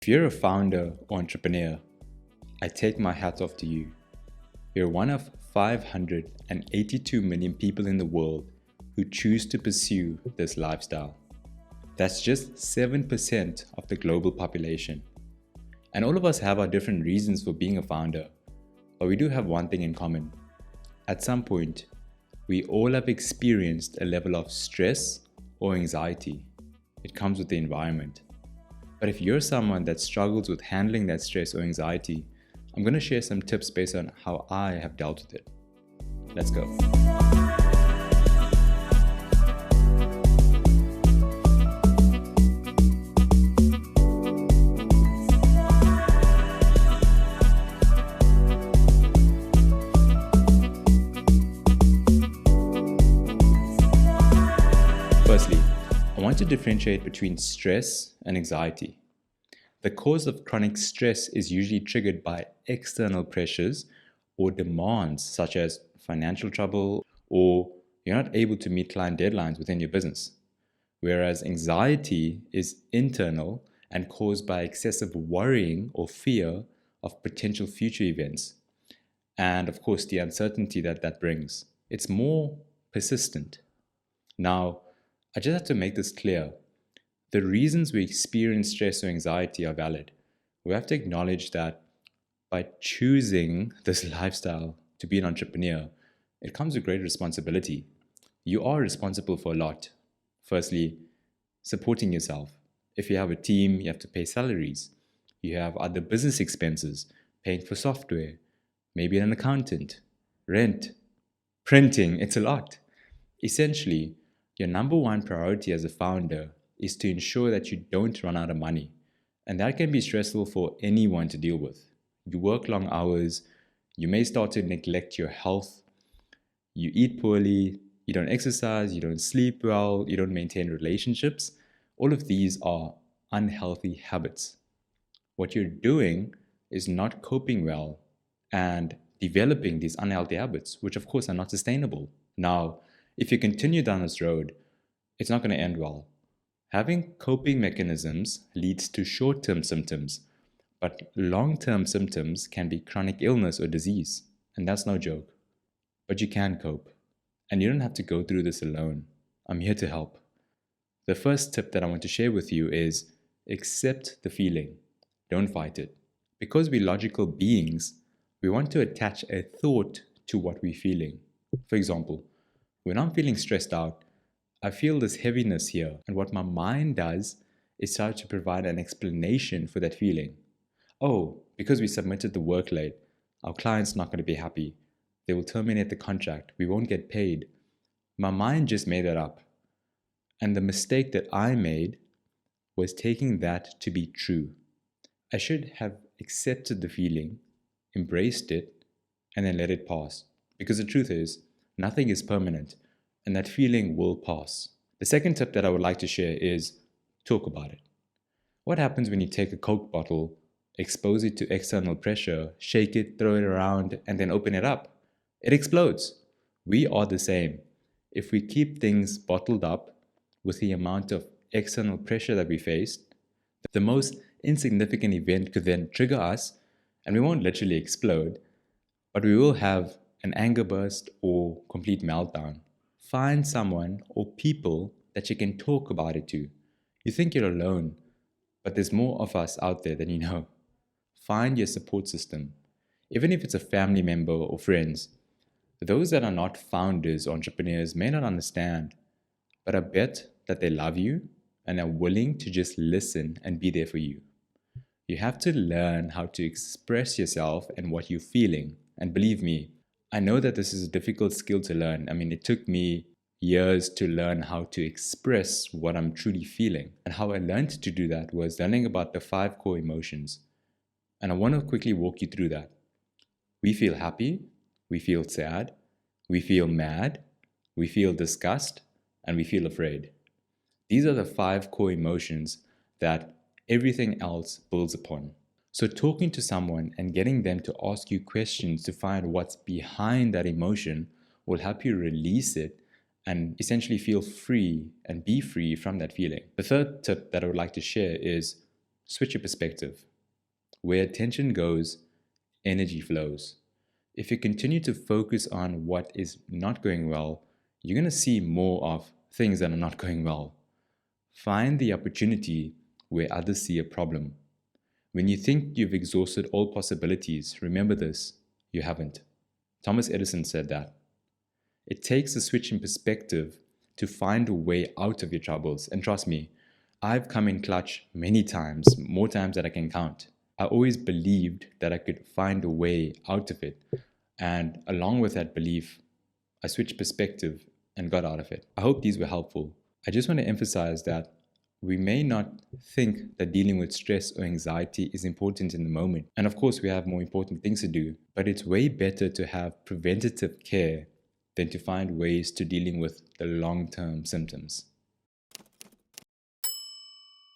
If you're a founder or entrepreneur, I take my hat off to you. You're one of 582 million people in the world who choose to pursue this lifestyle. That's just 7% of the global population. And all of us have our different reasons for being a founder, but we do have one thing in common. At some point, we all have experienced a level of stress or anxiety. It comes with the environment. But if you're someone that struggles with handling that stress or anxiety, I'm going to share some tips based on how I have dealt with it. Let's go. Firstly, I want to differentiate between stress and anxiety. The cause of chronic stress is usually triggered by external pressures or demands such as financial trouble or you're not able to meet client deadlines within your business. Whereas anxiety is internal and caused by excessive worrying or fear of potential future events. And of course, the uncertainty that brings. It's more persistent. Now, I just have to make this clear. The reasons we experience stress or anxiety are valid. We have to acknowledge that by choosing this lifestyle to be an entrepreneur, it comes with great responsibility. You are responsible for a lot. Firstly, supporting yourself. If you have a team, you have to pay salaries. You have other business expenses, paying for software, maybe an accountant, rent, printing. It's a lot. Essentially, your number one priority as a founder is to ensure that you don't run out of money. And that can be stressful for anyone to deal with. You work long hours, you may start to neglect your health, you eat poorly, you don't exercise, you don't sleep well, you don't maintain relationships. All of these are unhealthy habits. What you're doing is not coping well and developing these unhealthy habits, which of course are not sustainable. Now, if you continue down this road, it's not going to end well. Having coping mechanisms leads to short-term symptoms, but long-term symptoms can be chronic illness or disease, and that's no joke. But you can cope, and you don't have to go through this alone. I'm here to help. The first tip that I want to share with you is accept the feeling. Don't fight it. Because we're logical beings, we want to attach a thought to what we're feeling. For example, when I'm feeling stressed out, I feel this heaviness here, and what my mind does is try to provide an explanation for that feeling. Oh, because we submitted the work late, our client's not going to be happy. They will terminate the contract. We won't get paid. My mind just made that up. And the mistake that I made was taking that to be true. I should have accepted the feeling, embraced it, and then let it pass. Because the truth is, nothing is permanent. And that feeling will pass. The second tip that I would like to share is talk about it. What happens when you take a Coke bottle, expose it to external pressure, shake it, throw it around, and then open it up? It explodes. We are the same. If we keep things bottled up with the amount of external pressure that we face, the most insignificant event could then trigger us, and we won't literally explode, but we will have an anger burst or complete meltdown. Find someone or people that you can talk about it to. You think you're alone, but there's more of us out there than you know. Find your support system, even if it's a family member or friends. Those that are not founders or entrepreneurs may not understand, but I bet that they love you and are willing to just listen and be there for you. You have to learn how to express yourself and what you're feeling. And believe me, I know that this is a difficult skill to learn. I mean, it took me years to learn how to express what I'm truly feeling. And how I learned to do that was learning about the 5 core emotions. And I want to quickly walk you through that. We feel happy, we feel sad, we feel mad, we feel disgust, and we feel afraid. These are the 5 core emotions that everything else builds upon. So talking to someone and getting them to ask you questions to find what's behind that emotion will help you release it and essentially feel free and be free from that feeling. The third tip that I would like to share is Switch your perspective. Where attention goes, energy flows. If you continue to focus on what is not going well, you're going to see more of things that are not going well. Find the opportunity where others see a problem. When you think you've exhausted all possibilities, remember this: you haven't. Thomas Edison said that. It takes a switch in perspective to find a way out of your troubles. And trust me, I've come in clutch many times, more times than I can count. I always believed that I could find a way out of it. And along with that belief, I switched perspective and got out of it. I hope these were helpful. I just want to emphasize that we may not think that dealing with stress or anxiety is important in the moment. And of course, we have more important things to do, but it's way better to have preventative care than to find ways to dealing with the long-term symptoms.